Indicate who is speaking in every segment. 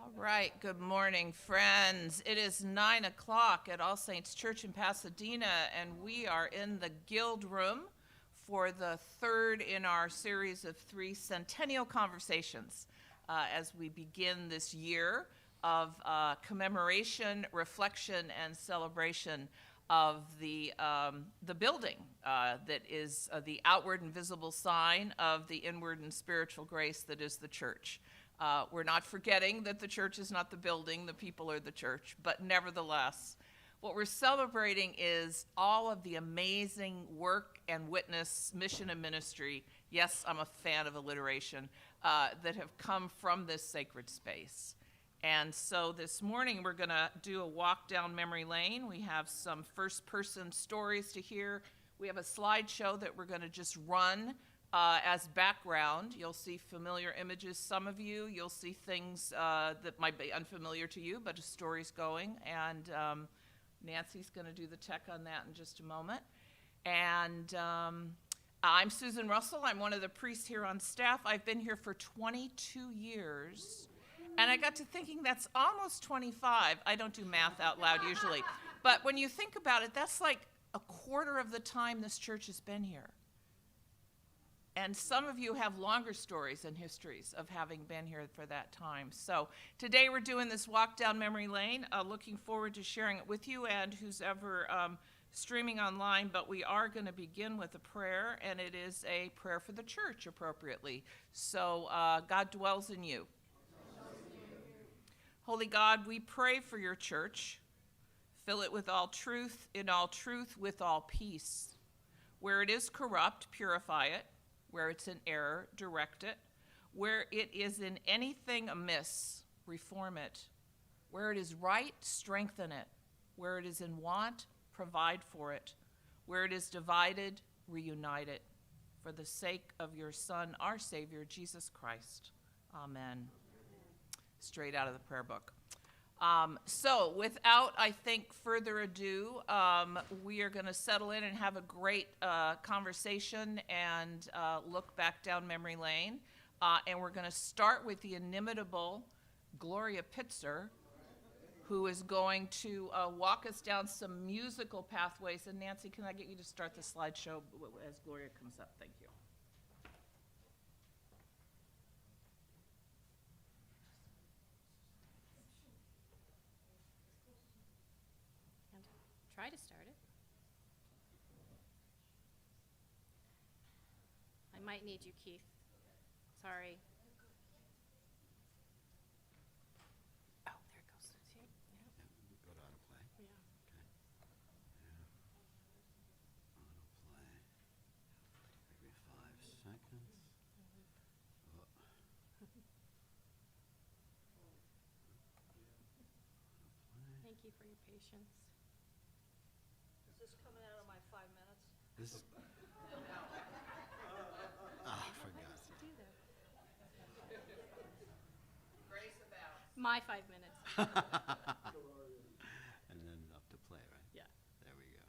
Speaker 1: All right, good morning, friends. It is 9 o'clock at All Saints Church in Pasadena, and we are in the Guild Room for the third in our series of 3 Centennial Conversations as we begin this year of commemoration, reflection, and celebration of the building that is the outward and visible sign of the inward and spiritual grace that is the church. We're not forgetting that the church is not the building, the people are the church, but nevertheless, what we're celebrating is all of the amazing work and witness, mission and ministry, yes, I'm a fan of alliteration, that have come from this sacred space. And so this morning we're going to do a walk down memory lane. We have some first-person stories to hear. We have a slideshow that we're going to just run as background. You'll see familiar images, some of you. You'll see things that might be unfamiliar to you, but a story's going. And Nancy's going to do the tech on that in just a moment. And I'm Susan Russell. I'm one of the priests here on staff. I've been here for 22 years. And I got to thinking that's almost 25. I don't do math out loud usually. But when you think about it, that's like a quarter of the time this church has been here. And some of you have longer stories and histories of having been here for that time. So today we're doing this walk down memory lane. Looking forward to sharing it with you and who's ever streaming online. But we are going to begin with a prayer, and it is a prayer for the church appropriately. So God dwells in you. Holy God, we pray for your church. Fill it with all truth, in all truth, with all peace. Where it is corrupt, purify it. Where it's in error, direct it. Where it is in anything amiss, reform it. Where it is right, strengthen it. Where it is in want, provide for it. Where it is divided, reunite it. For the sake of your Son, our Savior, Jesus Christ. Amen. Straight out of the prayer book. So without, I think, further ado, we are going to settle in and have a great conversation and look back down memory lane. And we're going to start with the inimitable Gloria Pitzer, who is going to walk us down some musical pathways. And Nancy, can I get you to start the slideshow as Gloria comes up? Thank you.
Speaker 2: Try to start it. I might need you, Keith. Sorry. Oh, there it goes. See? Yeah.
Speaker 3: Go to autoplay.
Speaker 2: Yeah.
Speaker 3: Okay. Yeah. Autoplay. Every 5 seconds. Oh.
Speaker 2: Thank you for your patience.
Speaker 4: Is this coming out of my 5 minutes?
Speaker 3: This is. Ah, I forgot.
Speaker 2: To do that.
Speaker 1: Grace abounds.
Speaker 2: My 5 minutes.
Speaker 3: And then up to play, right?
Speaker 2: Yeah.
Speaker 3: There we go.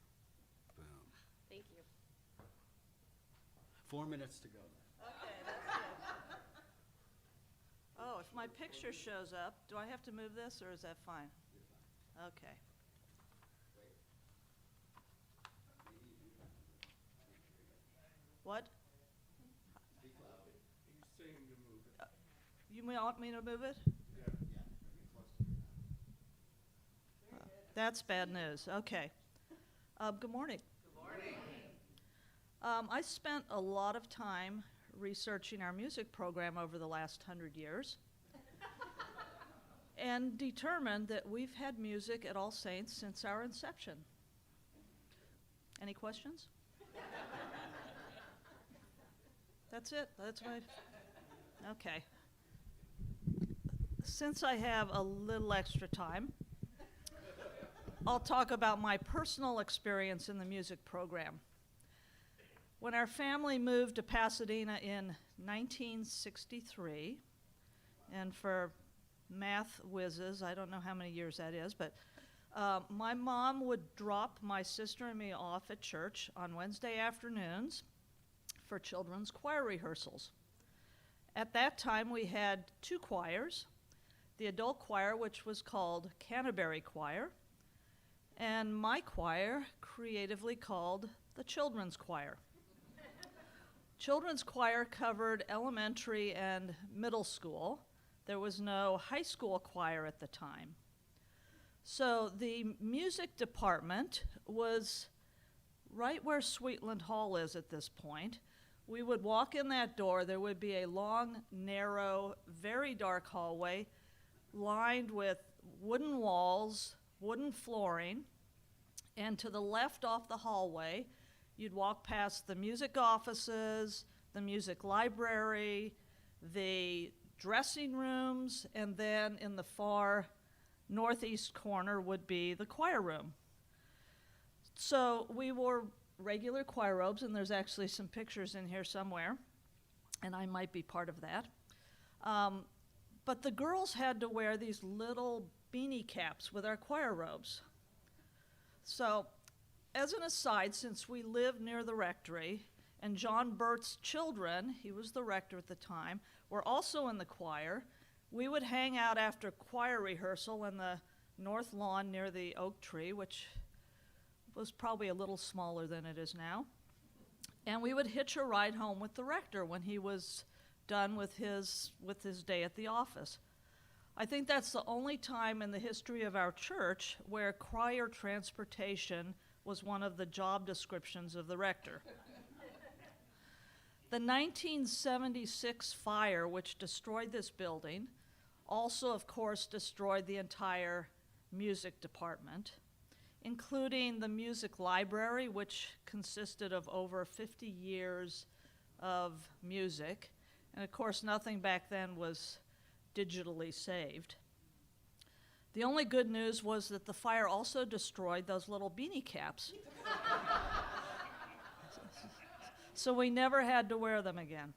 Speaker 3: Boom.
Speaker 2: Thank you.
Speaker 3: 4 minutes to go.
Speaker 4: Okay, that's good. Oh, if my picture shows up, do I have to move this, or is that fine? Okay. What?
Speaker 5: He's saying to move it.
Speaker 4: You want me to move it? That's bad news. Okay. Good morning.
Speaker 1: Good morning.
Speaker 4: I spent a lot of time researching our music program over the last 100 years and determined that we've had music at All Saints since our inception. Any questions? That's it. That's my. Okay. Since I have a little extra time, I'll talk about my personal experience in the music program. When our family moved to Pasadena in 1963, and for math whizzes, I don't know how many years that is, but my mom would drop my sister and me off at church on Wednesday afternoons for children's choir rehearsals. At that time, we had 2 choirs, the adult choir, which was called Canterbury Choir, and my choir, creatively called the Children's Choir. Children's choir covered elementary and middle school. There was no high school choir at the time. So the music department was right where Sweetland Hall is at this point. We would walk in that door, there would be a long, narrow, very dark hallway lined with wooden walls, wooden flooring, and to the left off the hallway, you'd walk past the music offices, the music library, the dressing rooms, and then in the far northeast corner would be the choir room. So we wore regular choir robes, and there's actually some pictures in here somewhere, and I might be part of that. But the girls had to wear these little beanie caps with our choir robes. So, as an aside, since we lived near the rectory, and John Burt's children, he was the rector at the time, were also in the choir, we would hang out after choir rehearsal in the north lawn near the oak tree, which was probably a little smaller than it is now. And we would hitch a ride home with the rector when he was done with his day at the office. I think that's the only time in the history of our church where choir transportation was one of the job descriptions of the rector. The 1976 fire, which destroyed this building, also, of course, destroyed the entire music department, including the music library, which consisted of over 50 years of music. And of course, nothing back then was digitally saved. The only good news was that the fire also destroyed those little beanie caps. So we never had to wear them again.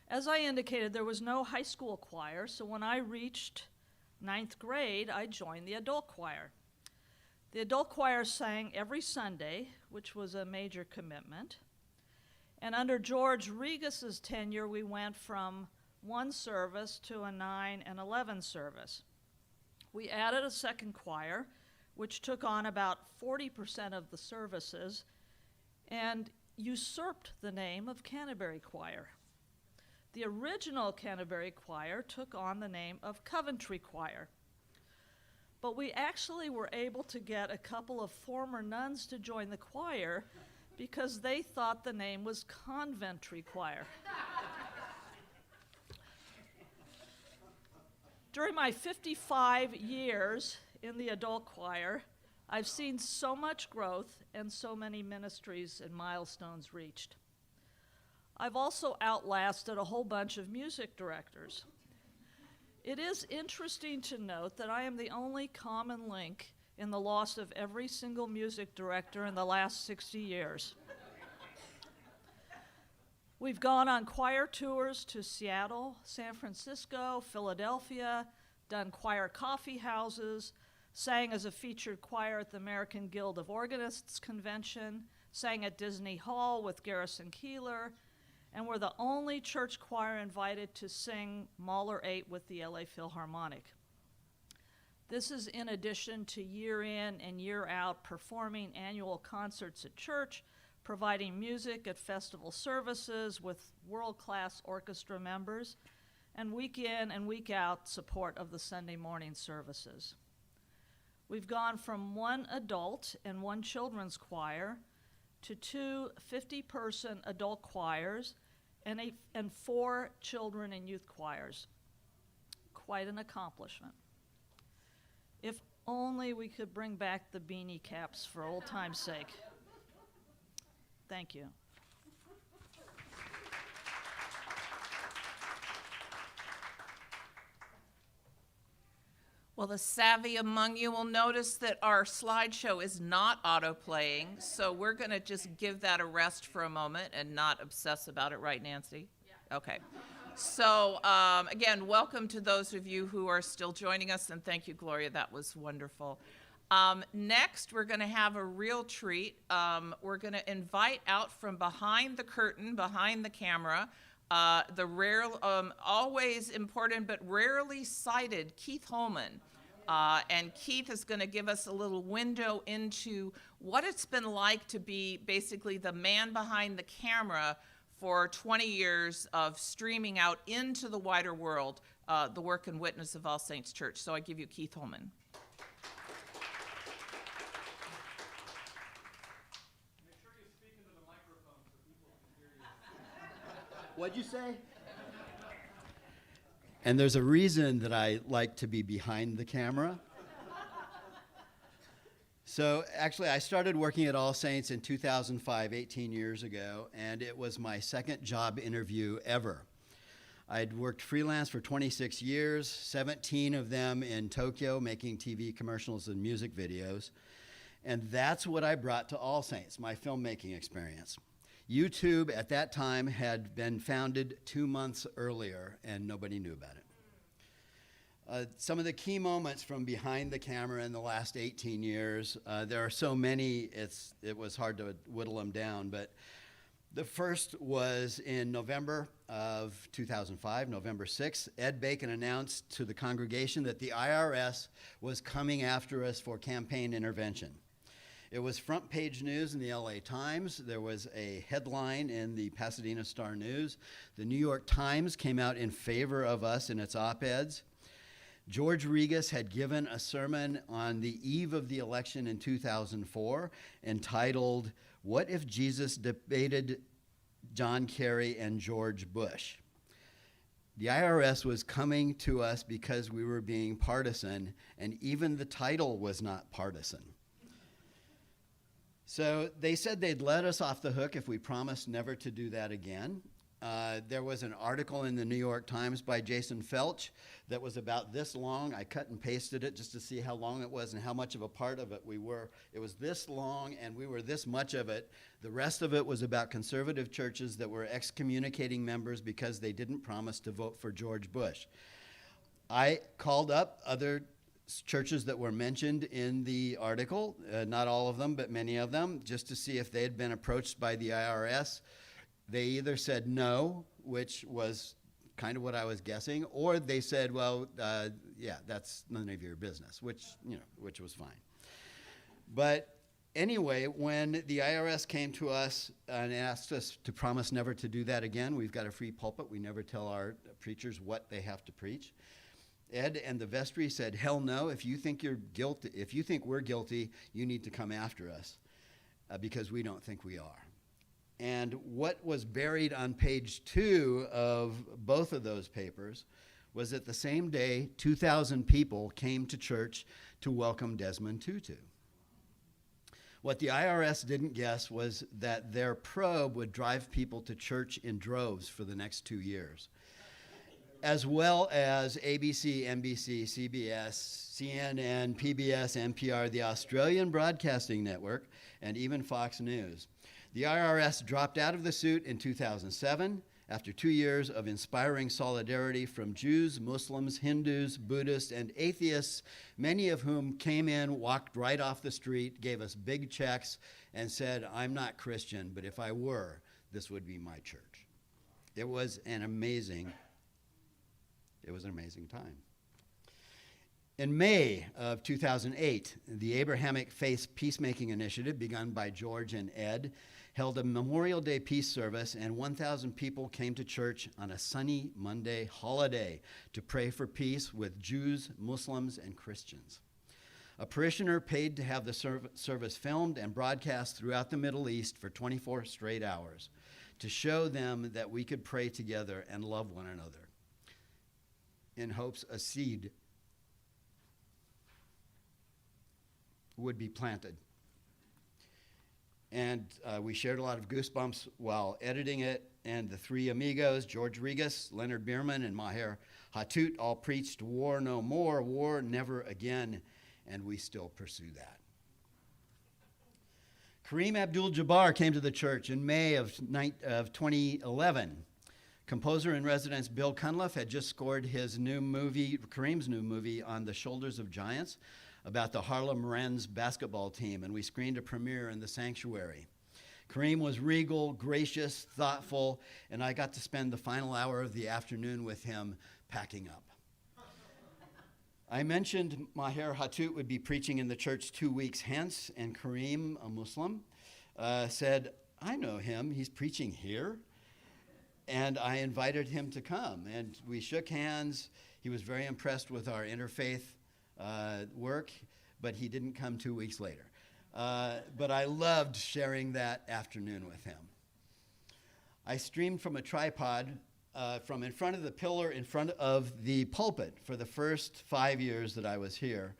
Speaker 4: As I indicated, there was no high school choir, so when I reached 9th grade, I joined the adult choir. The adult choir sang every Sunday, which was a major commitment. And under George Regis's tenure, we went from one service to a 9 and 11 service. We added a second choir, which took on about 40% of the services and usurped the name of Canterbury Choir. The original Canterbury Choir took on the name of Coventry Choir. But we actually were able to get a couple of former nuns to join the choir because they thought the name was Conventry Choir. During my 55 years in the adult choir, I've seen so much growth and so many ministries and milestones reached. I've also outlasted a whole bunch of music directors. It is interesting to note that I am the only common link in the loss of every single music director in the last 60 years. We've gone on choir tours to Seattle, San Francisco, Philadelphia, done choir coffee houses, sang as a featured choir at the American Guild of Organists convention, sang at Disney Hall with Garrison Keillor, and we're the only church choir invited to sing Mahler 8 with the LA Philharmonic. This is in addition to year in and year out performing annual concerts at church, providing music at festival services with world-class orchestra members, and week in and week out support of the Sunday morning services. We've gone from one adult and one children's choir to two 50-person adult choirs and 4 children and youth choirs. Quite an accomplishment. If only we could bring back the beanie caps for old time's sake. Thank you.
Speaker 1: Well, the savvy among you will notice that our slideshow is not auto-playing, so we're going to just give that a rest for a moment and not obsess about it, right, Nancy? Yeah. Okay. So, again, welcome to those of you who are still joining us, and thank you, Gloria. That was wonderful. Next, we're going to have a real treat. We're going to invite out from behind the curtain, behind the camera, the rare, always important but rarely cited Keith Holman. And Keith is going to give us a little window into what it's been like to be basically the man behind the camera for 20 years of streaming out into the wider world the work and witness of All Saints Church. So I give you Keith Holman.
Speaker 5: Make sure you speak into the microphone so people can hear you.
Speaker 3: What'd you say? And there's a reason that I like to be behind the camera. So actually, I started working at All Saints in 2005, 18 years ago, and it was my second job interview ever. I'd worked freelance for 26 years, 17 of them in Tokyo, making TV commercials and music videos. And that's what I brought to All Saints, my filmmaking experience. YouTube at that time had been founded 2 months earlier, and nobody knew about it. Some of the key moments from behind the camera in the last 18 years, there are so many, it was hard to whittle them down, but the first was in November of 2005, November 6th. Ed Bacon announced to the congregation that the IRS was coming after us for campaign intervention. It was front page news in the LA Times. There was a headline in the Pasadena Star News. The New York Times came out in favor of us in its op-eds. George Regas had given a sermon on the eve of the election in 2004 entitled, "What if Jesus Debated John Kerry and George Bush?" The IRS was coming to us because we were being partisan, and even the title was not partisan. So they said they'd let us off the hook if we promised never to do that again. There was an article in the New York Times by Jason Felch that was about this long. I cut and pasted it just to see how long it was and how much of a part of it we were. It was this long and we were this much of it. The rest of it was about conservative churches that were excommunicating members because they didn't promise to vote for George Bush. I called up other churches that were mentioned in the article, not all of them, but many of them, just to see if they had been approached by the IRS. They either said no, which was kind of what I was guessing, or they said, well, yeah, that's none of your business, which was fine. But anyway, when the IRS came to us and asked us to promise never to do that again, we've got a free pulpit. We never tell our preachers what they have to preach. Ed and the vestry said, hell no, if you think you're guilty, if you think we're guilty, you need to come after us because we don't think we are. And what was buried on page 2 of both of those papers was that the same day, 2,000 people came to church to welcome Desmond Tutu. What the IRS didn't guess was that their probe would drive people to church in droves for the next 2 years, as well as ABC, NBC, CBS, CNN, PBS, NPR, the Australian Broadcasting Network, and even Fox News. The IRS dropped out of the suit in 2007 after 2 years of inspiring solidarity from Jews, Muslims, Hindus, Buddhists, and atheists, many of whom came in, walked right off the street, gave us big checks, and said, I'm not Christian, but if I were, this would be my church. It was an amazing time. In May of 2008, the Abrahamic Faith Peacemaking Initiative, begun by George and Ed, held a Memorial Day peace service, and 1,000 people came to church on a sunny Monday holiday to pray for peace with Jews, Muslims, and Christians. A parishioner paid to have the service filmed and broadcast throughout the Middle East for 24 straight hours to show them that we could pray together and love one another in hopes a seed would be planted. And we shared a lot of goosebumps while editing it, and the three amigos, George Regas, Leonard Bierman, and Maher Hatut, all preached war no more, war never again, and we still pursue that. Kareem Abdul-Jabbar came to the church in May of 2011. Composer in residence Bill Cunliffe had just scored his new movie, Kareem's new movie, On the Shoulders of Giants, about the Harlem Wrens basketball team, and we screened a premiere in the sanctuary. Kareem was regal, gracious, thoughtful, and I got to spend the final hour of the afternoon with him packing up. I mentioned Maher Hatut would be preaching in the church 2 weeks hence, and Kareem, a Muslim, said, I know him, he's preaching here. And I invited him to come, and we shook hands. He was very impressed with our interfaith work, but he didn't come 2 weeks later. But I loved sharing that afternoon with him. I streamed from a tripod from in front of the pillar in front of the pulpit for the first 5 years that I was here,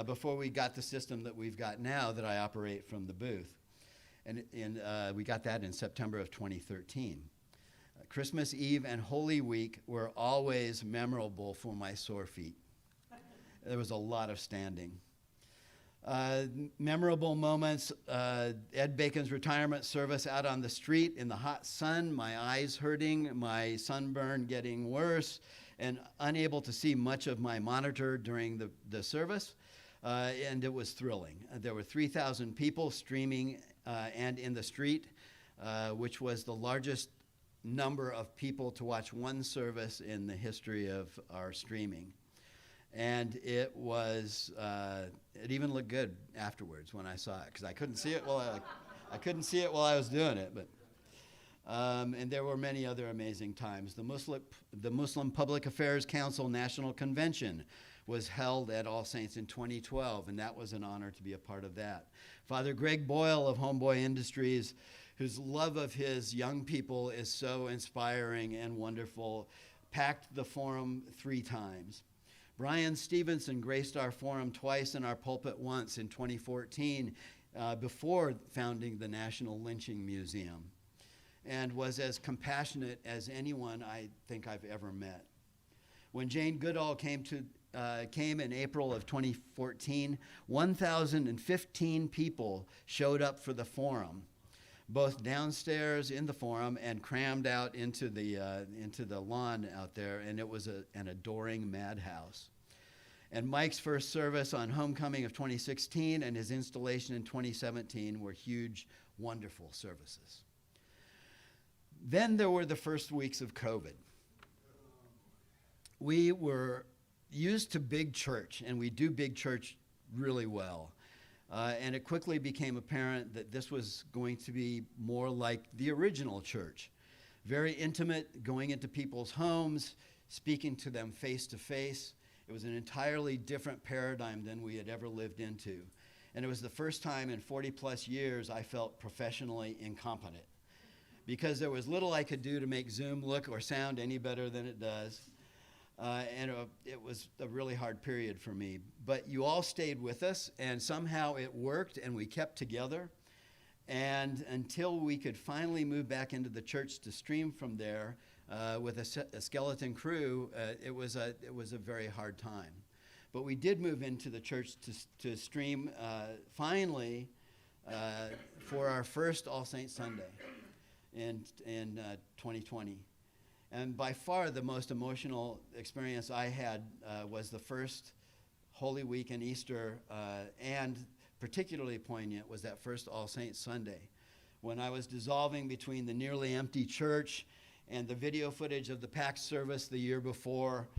Speaker 3: before we got the system that we've got now that I operate from the booth. And we got that in September of 2013. Christmas Eve and Holy Week were always memorable for my sore feet. There was a lot of standing. Memorable moments, Ed Bacon's retirement service out on the street in the hot sun, my eyes hurting, my sunburn getting worse, and unable to see much of my monitor during the service, and it was thrilling. There were 3,000 people streaming and in the street, which was the largest number of people to watch one service in the history of our streaming. And it was, it even looked good afterwards when I saw it, because I couldn't see it while I couldn't see it while I was doing it. But and there were many other amazing times. The Muslim Public Affairs Council National Convention was held at All Saints in 2012, and that was an honor to be a part of that. Father Greg Boyle of Homeboy Industries, whose love of his young people is so inspiring and wonderful, packed the forum 3 times. Brian Stevenson graced our forum twice and our pulpit once in 2014 before founding the National Lynching Museum, and was as compassionate as anyone I think I've ever met. When Jane Goodall came in April of 2014, 1,015 people showed up for the forum, both downstairs in the forum and crammed out into the lawn out there, and it was an adoring madhouse. And Mike's first service on Homecoming of 2016 and his installation in 2017 were huge, wonderful services. Then there were the first weeks of COVID. We were used to big church, and we do big church really well. And it quickly became apparent that this was going to be more like the original church. Very intimate, going into people's homes, speaking to them face to face. It was an entirely different paradigm than we had ever lived into. And it was the first time in 40 plus years I felt professionally incompetent, because there was little I could do to make Zoom look or sound any better than it does. It was a really hard period for me. But you all stayed with us, and somehow it worked, and we kept together. And until we could finally move back into the church to stream from there with a skeleton crew, it was a very hard time. But we did move into the church to stream finally for our first All Saints Sunday in 2020. And by far the most emotional experience I had was the first Holy Week and Easter, and particularly poignant was that first All Saints Sunday, when I was dissolving between the nearly empty church and the video footage of the packed service the year before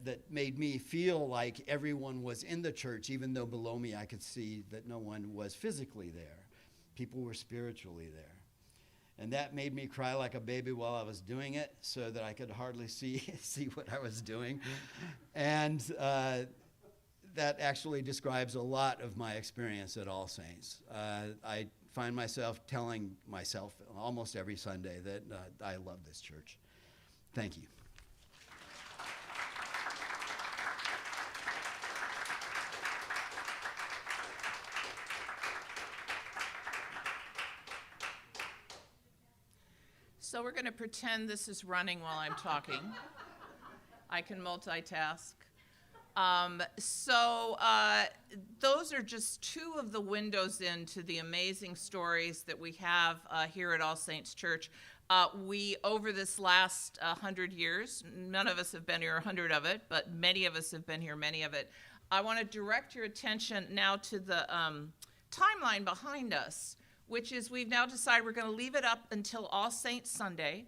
Speaker 3: that made me feel like everyone was in the church, even though below me I could see that no one was physically there. People were spiritually there. And that made me cry like a baby while I was doing it, so that I could hardly see what I was doing. And that actually describes a lot of my experience at All Saints. I find myself telling myself almost every Sunday that I love this church. Thank you.
Speaker 1: So we're going to pretend this is running while I'm talking. I can multitask. Those are just 2 of the windows into the amazing stories that we have here at All Saints Church. We, over this last 100 years, none of us have been here 100 of it, but many of us have been here many of it. I want to direct your attention now to the timeline behind us. which is we've now decided we're going to leave it up until All Saints Sunday.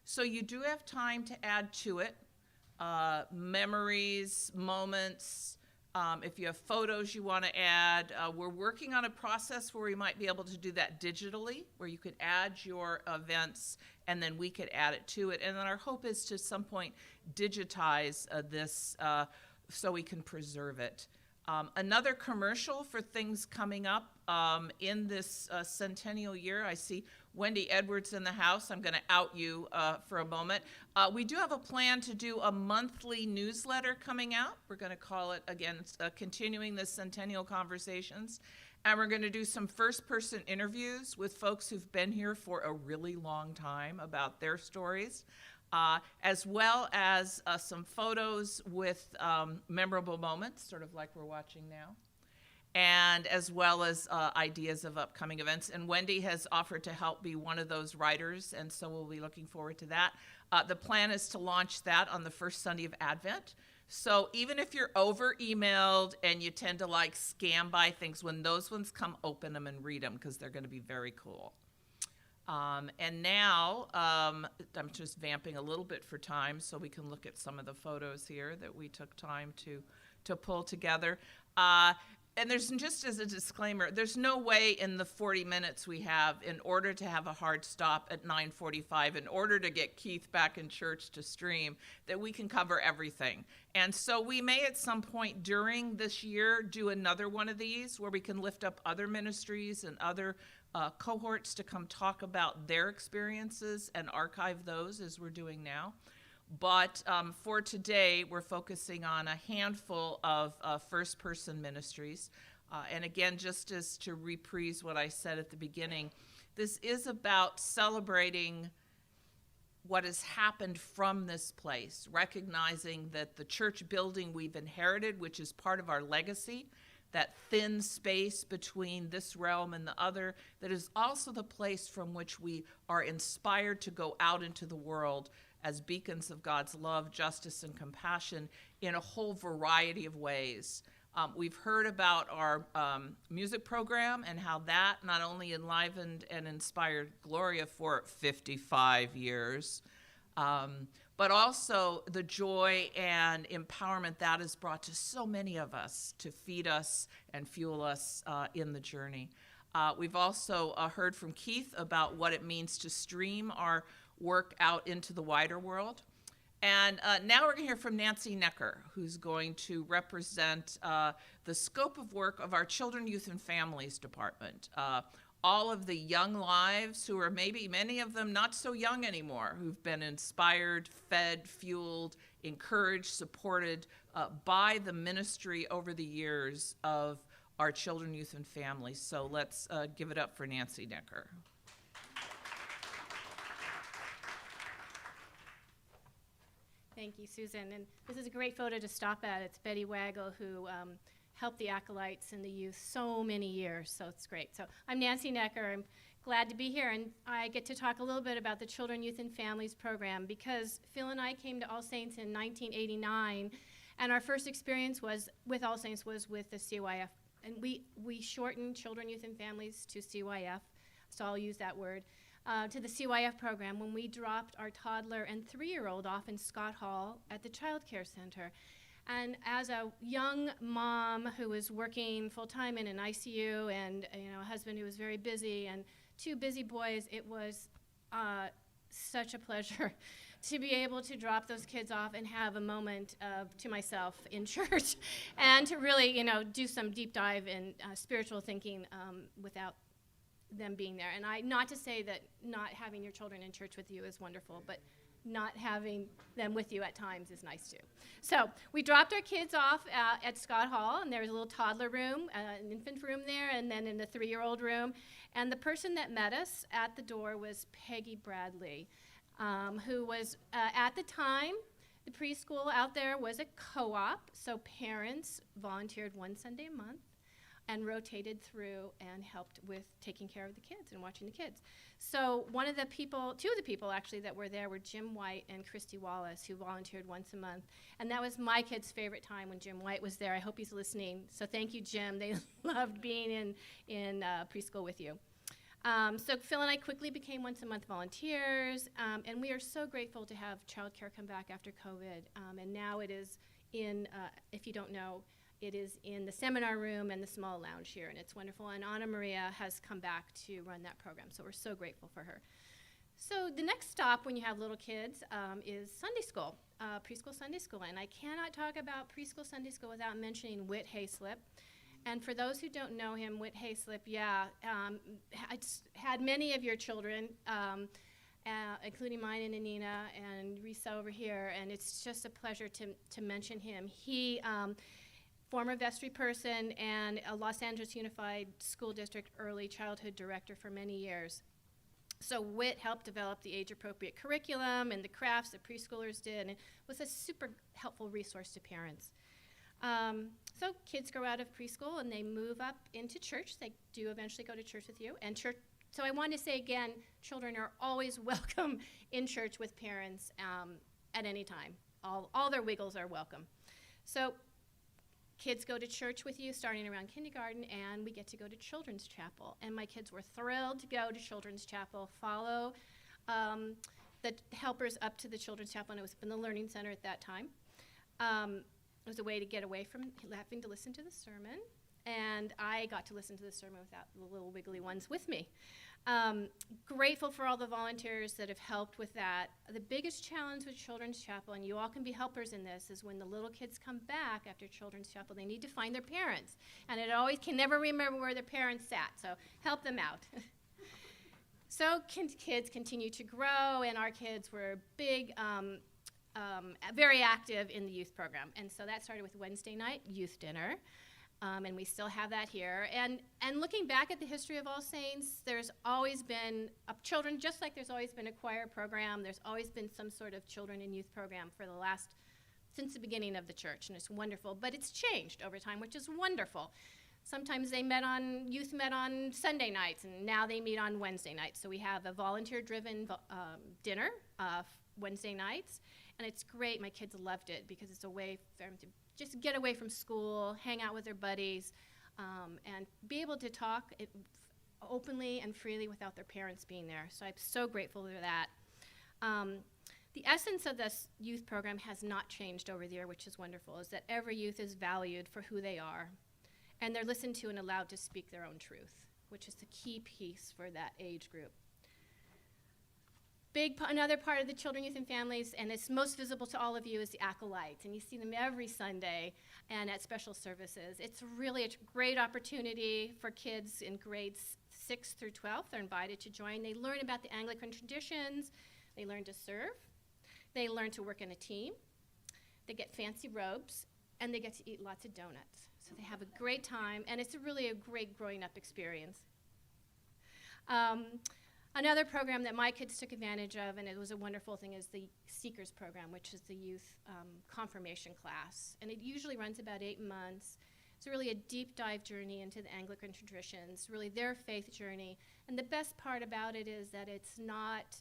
Speaker 1: So you do have time to add to it memories, moments. If you have photos you want to add, we're working on a process where we might be able to do that digitally, where you could add your events and then we could add it to it. And then our hope is to at some point digitize this so we can preserve it. Another commercial for things coming up in this centennial year. I see Wendy Edwards in the house. I'm going to out you for a moment. We do have a plan to do a monthly newsletter coming out. We're going to call it, again, Continuing the Centennial Conversations. And we're going to do some first-person interviews with folks who've been here for a really long time about their stories. As well as some photos with memorable moments, sort of like we're watching now, and as well as ideas of upcoming events. And Wendy has offered to help be one of those writers, and so we'll be looking forward to that. The plan is to launch that on the first Sunday of Advent. So even if you're over-emailed and you tend to like scan by things, when those ones come, open them and read them because they're going to be very cool. And now, I'm just vamping a little bit for time so we can look at some of the photos here that we took time to pull together. And there's, just as a disclaimer, there's no way in the 40 minutes we have, in order to have a hard stop at 9:45, in order to get Keith back in church to stream, that we can cover everything. And so we may at some point during this year do another one of these where we can lift up other ministries and other cohorts to come talk about their experiences and archive those as we're doing now. But for today, we're focusing on a handful of first-person ministries. And again, just as to reprise what I said at the beginning, this is about celebrating what has happened from this place, recognizing that the church building we've inherited, which is part of our legacy, that thin space between this realm and the other, that is also the place from which we are inspired to go out into the world as beacons of God's love, justice, and compassion in a whole variety of ways. We've heard about our music program and how that not only enlivened and inspired Gloria for 55 years, but also the joy and empowerment that has brought to so many of us to feed us and fuel us in the journey. We've also heard from Keith about what it means to stream our work out into the wider world. And now we're going to hear from Nancy Necker, who's going to represent the scope of work of our Children, Youth, and Families Department. All of the young lives who are maybe many of them not so young anymore, who've been inspired, fed, fueled, encouraged, supported by the ministry over the years of our Children, Youth, and Families. So let's give it up for Nancy Necker.
Speaker 2: Thank you, Susan. And this is a great photo to stop at. It's Betty Waggle, who helped the acolytes and the youth so many years, so it's great. So I'm Nancy Necker. I'm glad to be here, and I get to talk a little bit about the Children, Youth, and Families program because Phil and I came to All Saints in 1989, and our first experience was with All Saints was with the CYF, and we shortened Children, Youth, and Families to CYF, so I'll use that word. To the CYF program when we dropped our toddler and 3-year-old off in Scott Hall at the Child Care Center. And as a young mom who was working full-time in an ICU and a husband who was very busy and 2 busy boys, it was such a pleasure to be able to drop those kids off and have a moment to myself in church and to really do some deep dive in spiritual thinking without them being there. And not to say that not having your children in church with you is wonderful, but not having them with you at times is nice too. So we dropped our kids off at Scott Hall, and there was a little toddler room, an infant room there, and then in the 3-year-old room. And the person that met us at the door was Peggy Bradley, who was, at the time, the preschool out there was a co-op, so parents volunteered 1 Sunday a month and rotated through and helped with taking care of the kids and watching the kids. So two of the people actually that were there were Jim White and Christy Wallace, who volunteered once a month. And that was my kids' favorite time when Jim White was there. I hope he's listening. So thank you, Jim. They loved being in preschool with you. So Phil and I quickly became once-a-month volunteers, and we are so grateful to have childcare come back after COVID. And now it is in, if you don't know, it is in the seminar room and the small lounge here, and it's wonderful. And Anna Maria has come back to run that program, so we're so grateful for her. So the next stop when you have little kids is Sunday school, preschool Sunday school. And I cannot talk about preschool Sunday school without mentioning Whit Hayslip. And for those who don't know him, Whit Hayslip, had many of your children, including mine and Anina and Risa over here, and it's just a pleasure to mention him. He, former vestry person and a Los Angeles Unified School District early childhood director for many years. So Whit helped develop the age-appropriate curriculum and the crafts that preschoolers did, and it was a super helpful resource to parents. So kids grow out of preschool and they move up into church. They do eventually go to church with you. And church. So I want to say again, children are always welcome in church with parents at any time. All their wiggles are welcome. So kids go to church with you starting around kindergarten, and we get to go to Children's Chapel. And my kids were thrilled to go to Children's Chapel, follow the helpers up to the Children's Chapel, and it was in the Learning Center at that time. It was a way to get away from having to listen to the sermon, and I got to listen to the sermon without the little wiggly ones with me. Grateful for all the volunteers that have helped with that. The biggest challenge with Children's Chapel, and you all can be helpers in this, is when the little kids come back after Children's Chapel, they need to find their parents, and it always can never remember where their parents sat, so help them out. So kids continue to grow, and our kids were big, very active in the youth program. And so that started with Wednesday night youth dinner, and we still have that here. And looking back at the history of All Saints, there's always been children, just like there's always been a choir program, there's always been some sort of children and youth program since the beginning of the church, and it's wonderful. But it's changed over time, which is wonderful. Sometimes youth met on Sunday nights, and now they meet on Wednesday nights. So we have a volunteer-driven dinner Wednesday nights. And it's great. My kids loved it because it's a way for them to just get away from school, hang out with their buddies, and be able to talk openly and freely without their parents being there. So I'm so grateful for that. The essence of this youth program has not changed over the year, which is wonderful, is that every youth is valued for who they are, and they're listened to and allowed to speak their own truth, which is the key piece for that age group. Another part of the children, youth, and families, and it's most visible to all of you, is the acolytes. And you see them every Sunday and at special services. It's really a great opportunity for kids in grades 6 through 12. They're invited to join. They learn about the Anglican traditions. They learn to serve. They learn to work in a team. They get fancy robes, and they get to eat lots of donuts. So they have a great time, and it's really a great growing up experience. Another program that my kids took advantage of, and it was a wonderful thing, is the Seekers program, which is the youth confirmation class. And it usually runs about 8 months. It's really a deep dive journey into the Anglican traditions, really their faith journey. And the best part about it is that it's not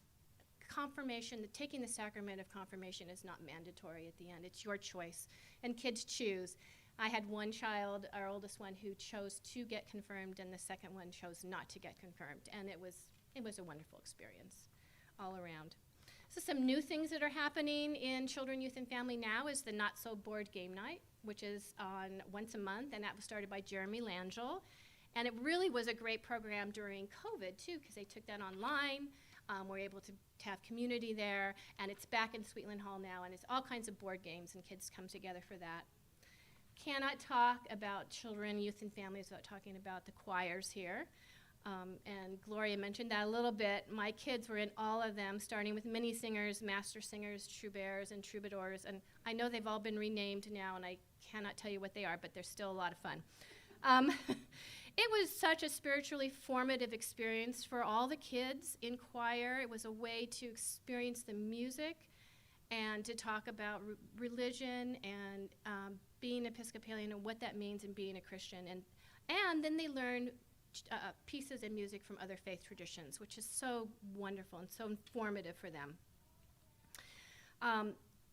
Speaker 2: confirmation, taking the sacrament of confirmation is not mandatory at the end. It's your choice, and kids choose. I had one child, our oldest one, who chose to get confirmed, and the second one chose not to get confirmed. And it was a wonderful experience all around. So some new things that are happening in Children, Youth, and Family now is the Not So Bored Game Night, which is on once a month, and that was started by Jeremy Langell. And it really was a great program during COVID, too, because they took that online. We're able to have community there, and it's back in Sweetland Hall now, and it's all kinds of board games, and kids come together for that. Cannot talk about children, youth, and families without talking about the choirs here. And Gloria mentioned that a little bit. My kids were in all of them, starting with mini singers, master singers, troubadours, and troubadours. And I know they've all been renamed now, and I cannot tell you what they are, but they're still a lot of fun. It was such a spiritually formative experience for all the kids in choir. It was a way to experience the music and to talk about religion and being Episcopalian and what that means and being a Christian. And then they learned pieces of music from other faith traditions, which is so wonderful and so informative for them.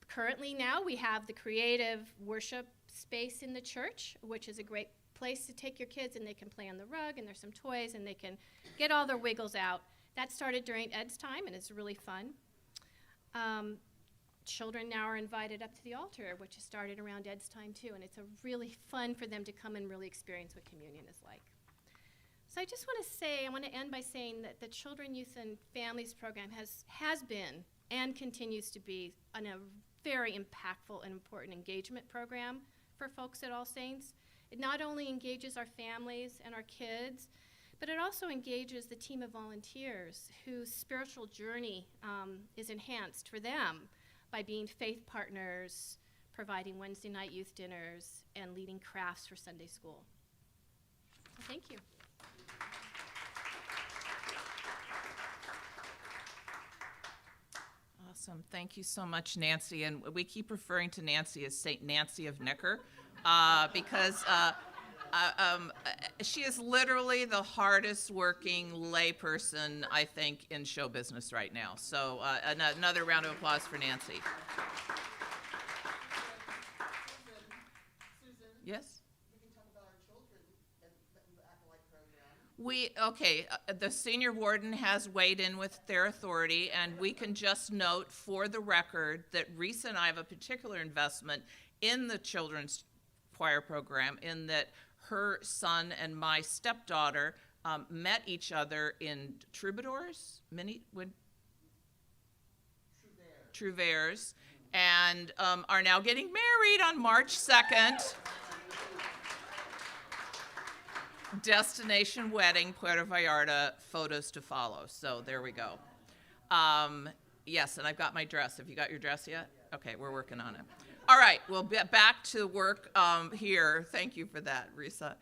Speaker 2: Currently now we have the creative worship space in the church, which is a great place to take your kids, and they can play on the rug, and there's some toys, and they can get all their wiggles out. That started during Ed's time, and it's really fun. Children now are invited up to the altar, which has started around Ed's time too, and it's a really fun for them to come and really experience what communion is like. So I just want to say, I want to end by saying that the Children, Youth, and Families program has been and continues to be a very impactful and important engagement program for folks at All Saints. It not only engages our families and our kids, but it also engages the team of volunteers whose spiritual journey is enhanced for them by being faith partners, providing Wednesday night youth dinners, and leading crafts for Sunday school. So thank you.
Speaker 1: Awesome. Thank you so much, Nancy. And we keep referring to Nancy as St. Nancy of Necker because she is literally the hardest working layperson, I think, in show business right now. So another round of applause for Nancy. Yes?
Speaker 3: We can talk about our children and the Acolyte program.
Speaker 1: The senior warden has weighed in with their authority, and we can just note for the record that Risa and I have a particular investment in the children's choir program, in that her son and my stepdaughter met each other in troubadours, trouvères, and are now getting married on March 2nd. Destination wedding, Puerto Vallarta, photos to follow. So there we go. Yes, and I've got my dress. Have you got your dress yet? Okay, we're working on it. All right, we'll be back to work here. Thank you for that, Risa.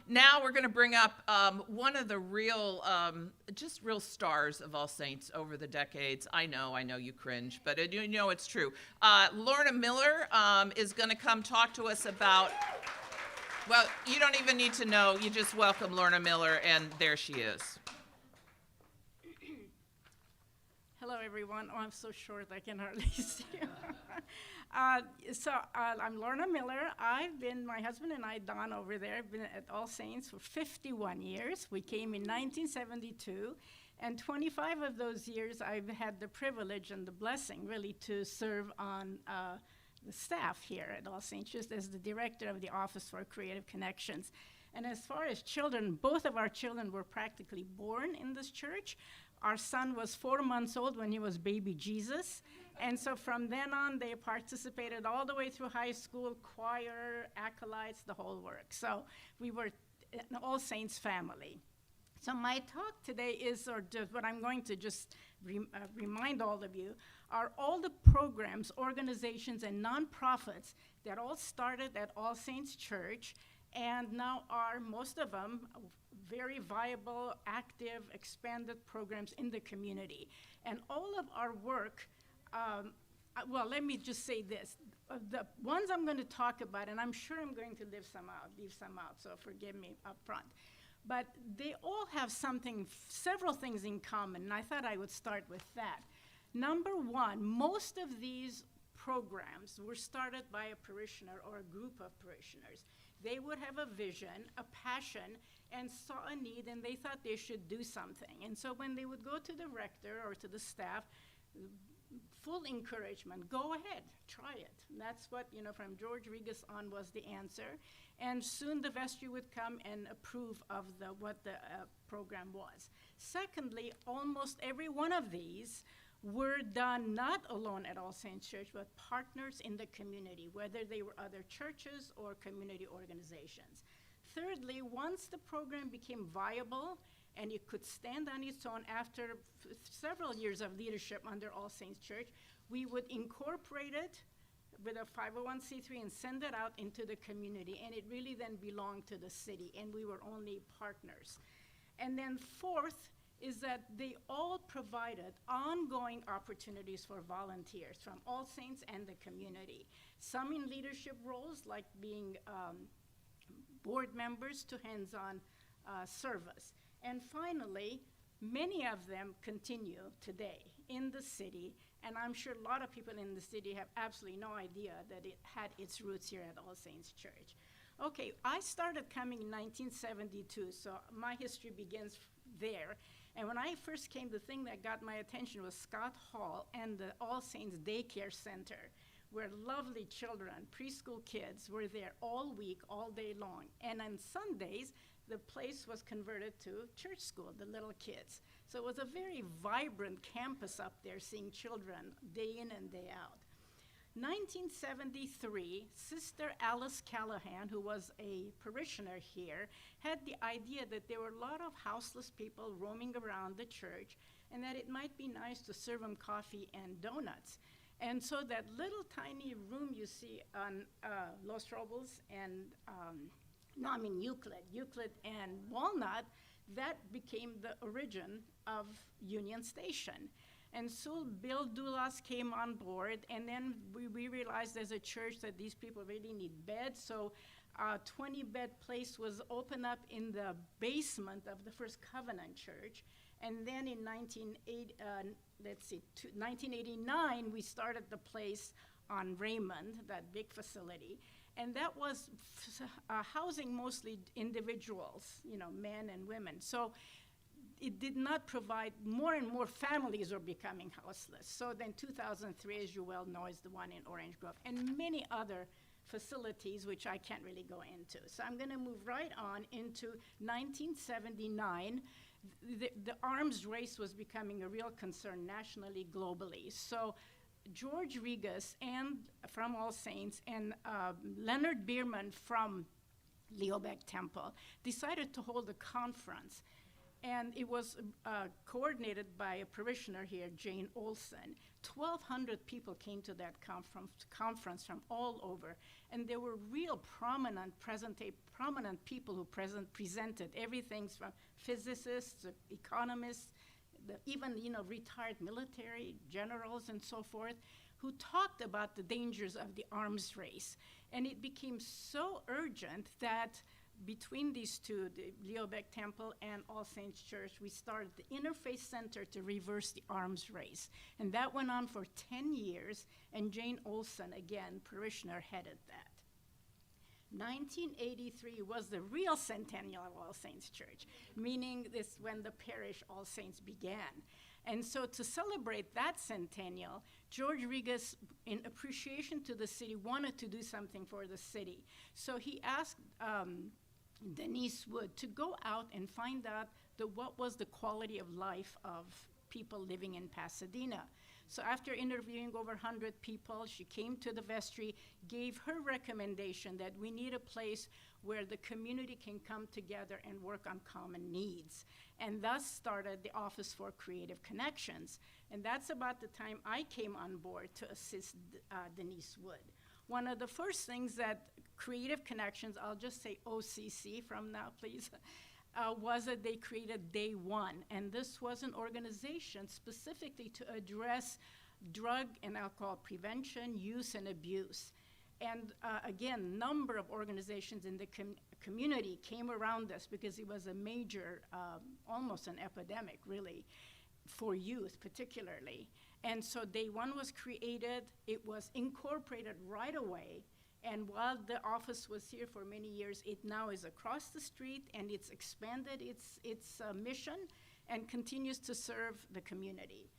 Speaker 1: Now we're going to bring up one of the real stars of All Saints over the decades. I know you cringe, but you know it's true. Lorna Miller is going to come talk to us about, well, you don't even need to know. You just welcome Lorna Miller, and there she is.
Speaker 6: Hello, everyone. Oh, I'm so short, I can hardly see you. I'm Lorna Miller. My husband and I, Don, over there, have been at All Saints for 51 years. We came in 1972, and 25 of those years I've had the privilege and the blessing, really, to serve on the staff here at All Saints, just as the director of the Office for Creative Connections. And as far as children, both of our children were practically born in this church. Our son was 4 months old when he was baby Jesus. And so from then on, they participated all the way through high school, choir, acolytes, the whole work. So we were an All Saints family. So my talk today is, or just what I'm going to just remind all of you, are all the programs, organizations, and nonprofits that all started at All Saints Church and now are, most of them, very viable, active, expanded programs in the community. And all of our work, well, let me just say this. The ones I'm going to talk about, and I'm sure I'm going to leave some out, so forgive me up front. But they all have several things in common, and I thought I would start with that. Number one, most of these programs were started by a parishioner or a group of parishioners. They would have a vision, a passion, and saw a need, and they thought they should do something. And so when they would go to the rector or to the staff, full encouragement, go ahead, try it. And that's what, from George Regas on was the answer. And soon the vestry would come and approve of what the program was. Secondly, almost every one of these were done not alone at All Saints Church, but partners in the community, whether they were other churches or community organizations. Thirdly, once the program became viable and it could stand on its own after several years of leadership under All Saints Church, we would incorporate it with a 501c3 and send it out into the community, and it really then belonged to the city, and we were only partners. And then fourth is that they all provided ongoing opportunities for volunteers from All Saints and the community. Some in leadership roles, like being board members, to hands-on service. And finally, many of them continue today in the city, and I'm sure a lot of people in the city have absolutely no idea that it had its roots here at All Saints Church. Okay, I started coming in 1972, so my history begins there. And when I first came, the thing that got my attention was Scott Hall and the All Saints Daycare Center, where lovely children, preschool kids, were there all week, all day long. And on Sundays, the place was converted to church school, the little kids. So it was a very vibrant campus up there, seeing children day in and day out. 1973, Sister Alice Callahan, who was a parishioner here, had the idea that there were a lot of houseless people roaming around the church and that it might be nice to serve them coffee and donuts. And so that little tiny room you see on Los Robles and, Euclid and Walnut, that became the origin of Union Station. And so Bill Dulas came on board, and then we realized as a church that these people really need beds, so a 20-bed place was opened up in the basement of the First Covenant Church. And then in 1989, we started the place on Raymond, that big facility. And that was housing mostly individuals, men and women. So it did not provide, more and more families are becoming houseless. So then 2003, as you well know, is the one in Orange Grove, and many other facilities, which I can't really go into. So I'm gonna move right on into 1979. The arms race was becoming a real concern nationally, globally. So George Regas and from All Saints and Leonard Bierman from Leobeck Temple decided to hold a conference. And it was coordinated by a parishioner here, Jane Olson. 1,200 people came to that conference from all over. And there were real prominent people who presented everything from physicists, economists, even retired military generals and so forth, who talked about the dangers of the arms race. And it became so urgent that between these two, the Leobeck Temple and All Saints Church, we started the Interfaith Center to reverse the arms race. And that went on for 10 years, and Jane Olson, again, parishioner, headed that. 1983 was the real Centennial of All Saints Church, meaning this when the parish All Saints began. And so to celebrate that centennial, George Regas, in appreciation to the city, wanted to do something for the city. So he asked Denise Wood to go out and find out what was the quality of life of people living in Pasadena. So after interviewing over 100 people, she came to the vestry, gave her recommendation that we need a place where the community can come together and work on common needs. And thus started the Office for Creative Connections. And that's about the time I came on board to assist Denise Wood. One of the first things that Creative Connections, I'll just say OCC from now, please, was that they created Day One. And this was an organization specifically to address drug and alcohol prevention, use, and abuse. And again, number of organizations in the community came around us because it was a major, almost an epidemic, really, for youth particularly. And so Day One was created. It was incorporated right away. And while the office was here for many years, it now is across the street, and it's expanded its mission and continues to serve the community.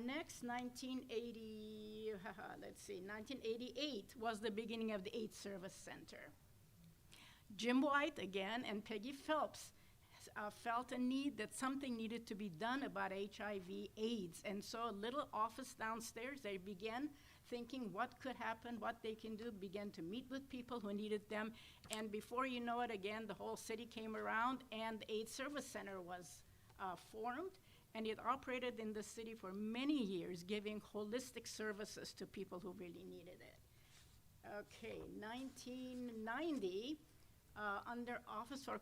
Speaker 6: Next, 1988 was the beginning of the AIDS Service Center. Jim White, again, and Peggy Phelps felt a need that something needed to be done about HIV/AIDS. And so a little office downstairs, they began thinking what could happen, what they can do, began to meet with people who needed them. And before you know it, again, the whole city came around, and the AIDS Service Center was formed. And it operated in the city for many years, giving holistic services to people who really needed it. Okay, 1990, under Office for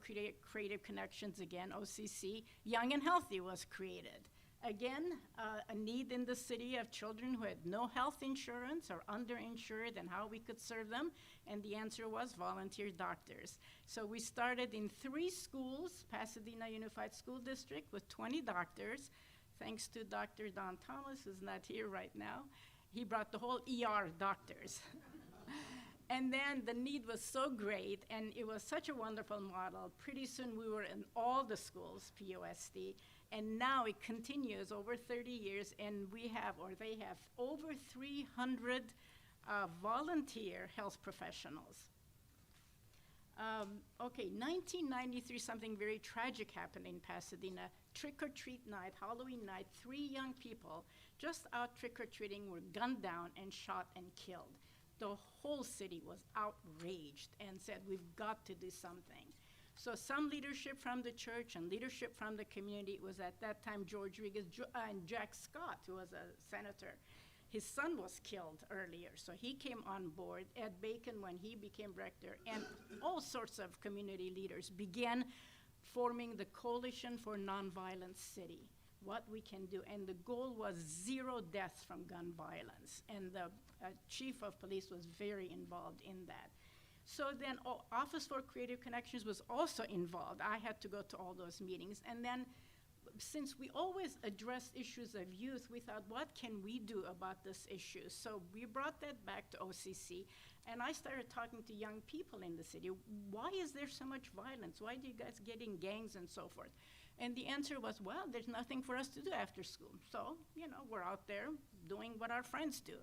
Speaker 6: Creative Connections, again, OCC, Young and Healthy was created. Again, a need in the city of children who had no health insurance or underinsured, and how we could serve them. And the answer was volunteer doctors. So we started in 3 schools, Pasadena Unified School District, with 20 doctors. Thanks to Dr. Don Thomas, who's not here right now. He brought the whole ER doctors. And then the need was so great, and it was such a wonderful model. Pretty soon we were in all the schools, POSD, and now it continues over 30 years, and we have, or they have, over 300 volunteer health professionals. Okay, 1993, something very tragic happened in Pasadena. Trick-or-treat night, Halloween night, 3 young people just out trick-or-treating were gunned down and shot and killed. The whole city was outraged and said, we've got to do something. So some leadership from the church and leadership from the community was at that time George Rodriguez and Jack Scott, who was a senator. His son was killed earlier, so he came on board. Ed Bacon, when he became rector, and all sorts of community leaders began forming the Coalition for Nonviolent City, what we can do. And the goal was 0 deaths from gun violence. And the chief of police was very involved in that. So then Office for Creative Connections was also involved. I had to go to all those meetings. And then since we always address issues of youth, we thought, what can we do about this issue? So we brought that back to OCC, and I started talking to young people in the city. Why is there so much violence? Why do you guys get in gangs and so forth? And the answer was, well, there's nothing for us to do after school. So, we're out there doing what our friends do.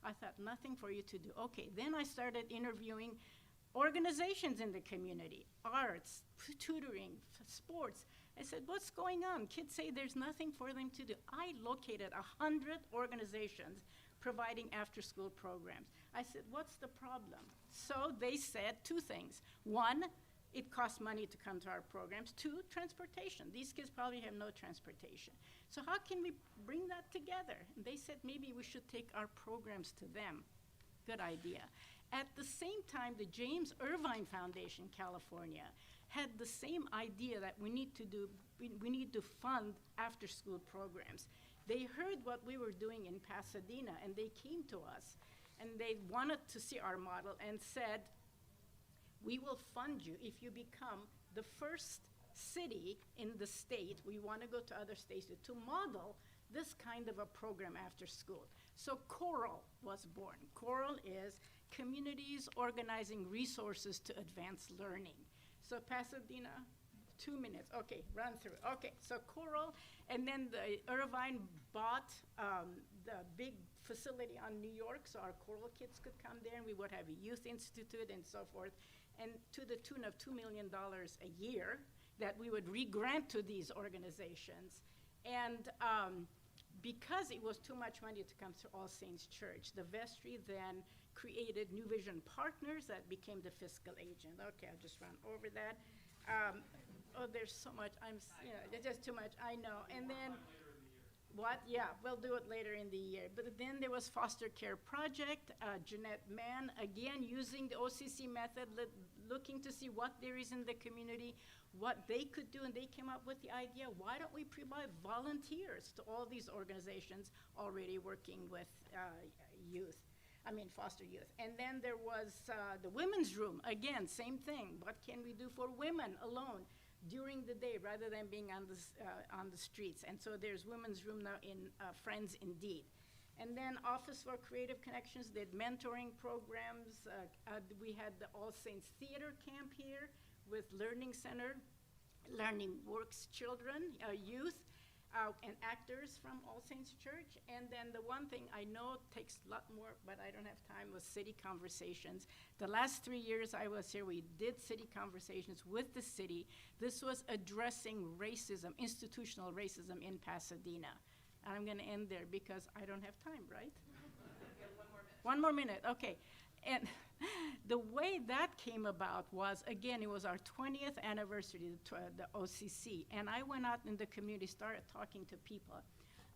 Speaker 6: I thought, nothing for you to do. Okay, then I started interviewing organizations in the community, arts, tutoring, sports. I said, what's going on? Kids say there's nothing for them to do. I located 100 organizations providing after-school programs. I said, what's the problem? So they said 2 things. 1, it costs money to come to our programs. 2, transportation. These kids probably have no transportation. So how can we bring that together? And they said, maybe we should take our programs to them. Good idea. At the same time, the James Irvine Foundation, California, had the same idea that we need to fund after-school programs. They heard what we were doing in Pasadena, and they came to us, and they wanted to see our model and said, we will fund you if you become the first city in the state. We want to go to other states to model this kind of a program after school. So Coral was born. Coral is communities organizing resources to advance learning. So Pasadena, 2 minutes. Okay, run through. Okay, so Coral, and then the Irvine bought the big facility on New York, so our Coral kids could come there, and we would have a youth institute and so forth, and to the tune of $2 million a year that we would re-grant to these organizations. And because it was too much money to come through All Saints Church, the vestry then created New Vision Partners that became the fiscal agent. Okay, I'll just run over that. Oh, there's so much. There's just too much. I know. And then, what? Yeah, we'll do it later in the year. But then there was Foster Care Project, Jeanette Mann, again using the OCC method, looking to see what there is in the community, what they could do, and they came up with the idea, why don't we provide volunteers to all these organizations already working with foster youth. And then there was the women's room. Again, same thing. What can we do for women alone during the day rather than being on the streets? And so there's women's room now in Friends Indeed. And then Office for Creative Connections did mentoring programs. We had the All Saints Theater Camp here with Learning Center, Learning Works children, youth, and actors from All Saints Church. And then the one thing I know takes a lot more, but I don't have time, was city conversations. The last 3 years I was here, we did city conversations with the city. This was addressing racism, institutional racism in Pasadena. And I'm gonna end there because I don't have time, right? One more minute, okay. And the way that came about was, again, it was our 20th anniversary, the OCC, and I went out in the community, started talking to people,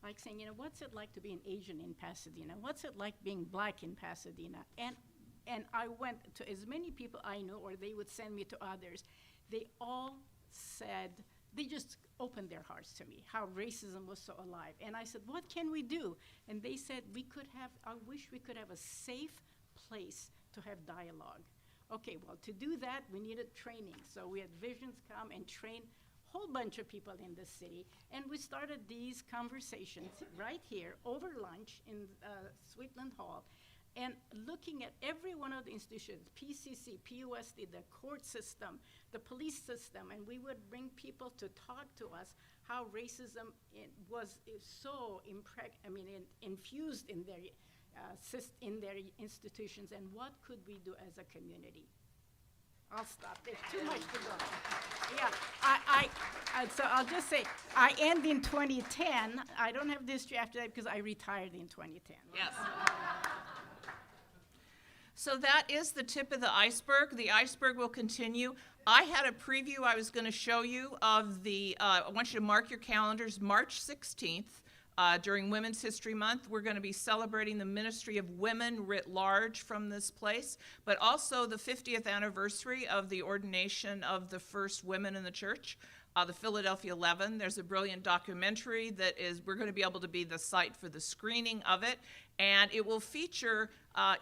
Speaker 6: like saying, what's it like to be an Asian in Pasadena? What's it like being black in Pasadena? And I went to as many people I knew, or they would send me to others. They all said, they just opened their hearts to me, how racism was so alive. And I said, what can we do? And they said, I wish we could have a safe place to have dialogue. Okay, well, to do that, we needed training. So we had Visions come and train a whole bunch of people in the city. And we started these conversations right here over lunch in Sweetland Hall. and looking at every one of the institutions, PCC, PUSD, the court system, the police system, and we would bring people to talk to us how racism is so infused in their institutions, and what could we do as a community. I'll stop. There's too much to go. Yeah, so I'll just say, I end in 2010. I don't have history after that because I retired in 2010.
Speaker 1: Yes. So that is the tip of the iceberg. The iceberg will continue. I had a preview I was going to show you of I want you to mark your calendars, March 16th. During Women's History Month, we're going to be celebrating the ministry of women writ large from this place, but also the 50th anniversary of the ordination of the first women in the church, the Philadelphia 11. There's a brilliant documentary we're going to be able to be the site for the screening of it, and it will feature,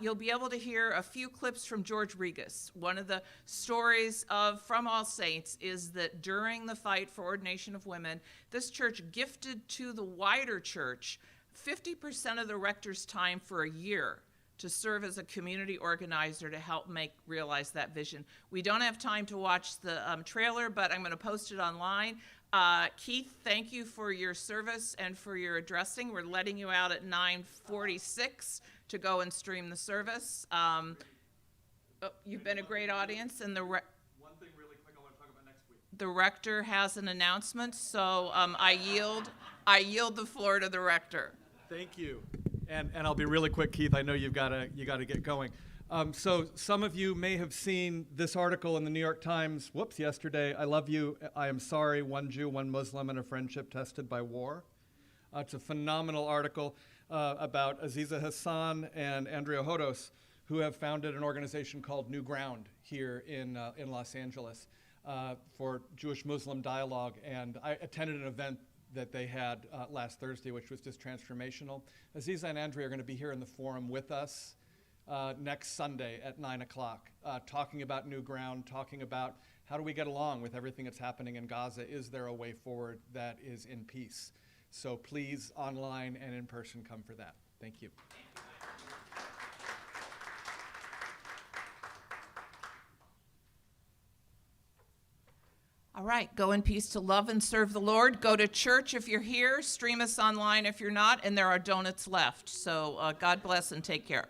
Speaker 1: you'll be able to hear a few clips from George Regas. One of the stories from All Saints is that during the fight for ordination of women, this church gifted to the wider church 50% of the rector's time for a year to serve as a community organizer to help realize that vision. We don't have time to watch the trailer, but I'm going to post it online. Keith, thank you for your service and for your addressing. We're letting you out at 9:46 to go and stream the service. You've been a great audience, and
Speaker 5: One thing really quick I want to talk about next week.
Speaker 1: the rector has an announcement, so I yield the floor to the rector.
Speaker 5: Thank you. And I'll be really quick, Keith. I know you got to get going. So some of you may have seen this article in the New York Times, yesterday. I love you, I am sorry, one Jew, one Muslim, and a friendship tested by war. It's a phenomenal article about Aziza Hassan and Andrea Hodos, who have founded an organization called New Ground here in Los Angeles for Jewish-Muslim dialogue. And I attended an event that they had last Thursday, which was just transformational. Aziza and Andrea are going to be here in the forum with us next Sunday at 9 o'clock, talking about New Ground, talking about how do we get along with everything that's happening in Gaza. Is there a way forward that is in peace? So please, online and in person, come for that. Thank you.
Speaker 1: All right, go in peace to love and serve the Lord. Go to church if you're here. Stream us online if you're not, and there are donuts left. So God bless and take care.